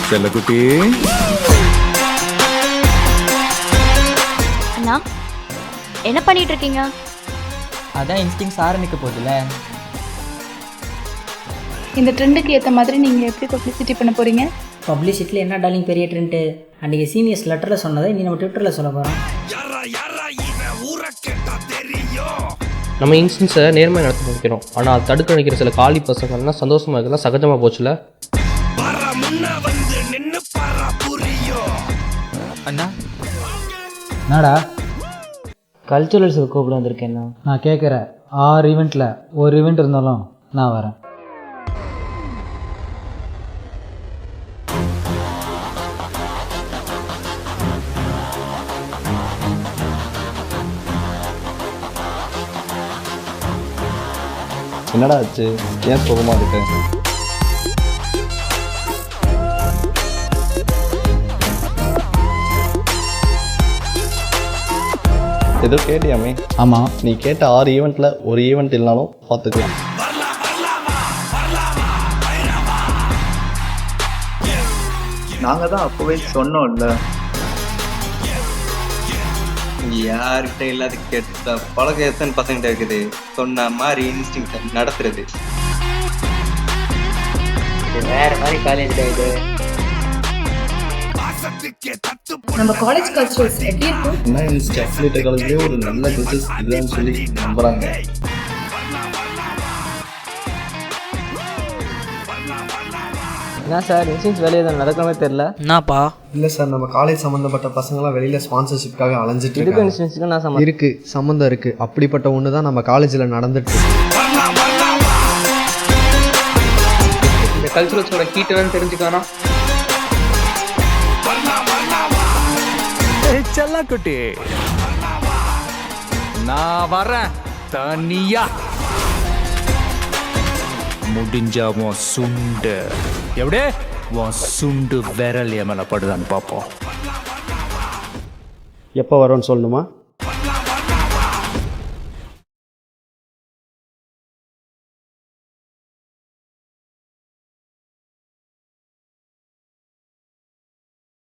செல்லக்குட்டி. அண்ணா என்ன பண்ணிட்டு இருக்கீங்க? அதான் இன்ஸ்டிங்ஸ் ஆரம்பிக்க போகுதுல்ல. இந்த ட்ரெண்டுக்கு ஏற்ற மாதிரி நீங்கள் எப்படி பப்ளிசிட்டி பண்ண போகிறீங்க? பப்ளிசிட்டியில் என்ன டார்லிங் பெரிய ட்ரெண்டு? அன்றைக்கி சீனியர்ஸ் லெட்டரில் சொன்னதை நீ நம்ம ட்விட்டரில் சொல்ல போகிறோம். நம்ம இன்ஸ்டன்ஸை நேர்மையாக நடத்த நினைக்கிறோம். ஆனால் அது தடுக்க நினைக்கிற சில காலி பசங்கள்லாம் சந்தோஷமாக இருக்கலாம், சகஜமாக போச்சுல. அண்ணா என்னடா கல்ச்சுரல்ஸுக்கு கூப்பிட வந்திருக்கேண்ணா. நான் கேட்குறேன், 6 ஈவெண்ட்டில் ஒரு ஈவெண்ட் இருந்தாலும் நான் வரேன். என்னடா ஆச்சு? ஏன் சுகமாக இருக்கு? ஏதோ கேட்டியாமே? ஆமாம், நீ கேட்ட 6 ஈவெண்ட்டில் ஒரு ஈவெண்ட் இல்லைனாலும் பார்த்துக்கலாம். நாங்கள் தான் அப்போவே சொன்னோம்ல, யார்கிட்ட இல்லாத கெட்ட பழக்கம் எத்தனை பசங்கிட்ட இருக்குது. சொன்ன மாதிரி இன்ஸ்டிங் நடத்துறது வேற மாதிரி காலேஜ் இது. நம்ம காலேஜ் கல்ச்சுரல்ஸ் எப்படி இருக்கும்? என்ன இன்ஸ்டி அஃபிலியேட் காலேஜ்லேயே ஒரு நல்ல பிஸ்னஸ் இல்லைன்னு சொல்லி நம்புகிறாங்க. என்ன சார் இன்ஸ்டிங்ஸ் வேலையை தான் நடக்கவே தெரில. என்னப்பா இல்லை சார், நம்ம காலேஜ் சம்மந்தப்பட்ட பசங்களாம் வெளியில் ஸ்பான்சர்ஷிப்காக அலைஞ்சிட்டு இதுக்கு இன்ஸ்டிங்ஸ்க்கு நான் சம்மந்தம் இருக்கு, சம்மந்தம் இருக்குது. அப்படிப்பட்ட ஒன்று தான் நம்ம காலேஜில் நடந்துட்டு இருக்கு. இந்த கல்ச்சுரல்ஸோட ஹீட்டர்னு தெரிஞ்சுக்கணும். செல்லக்குட்டி, நான் வரேன் தனியா. முடிஞ்சா உன் சுண்டு எப்படி உன் சுண்டு விரல் என் மேல படுதான்னு பார்ப்போம். எப்போ வரோன்னு சொல்லணுமா?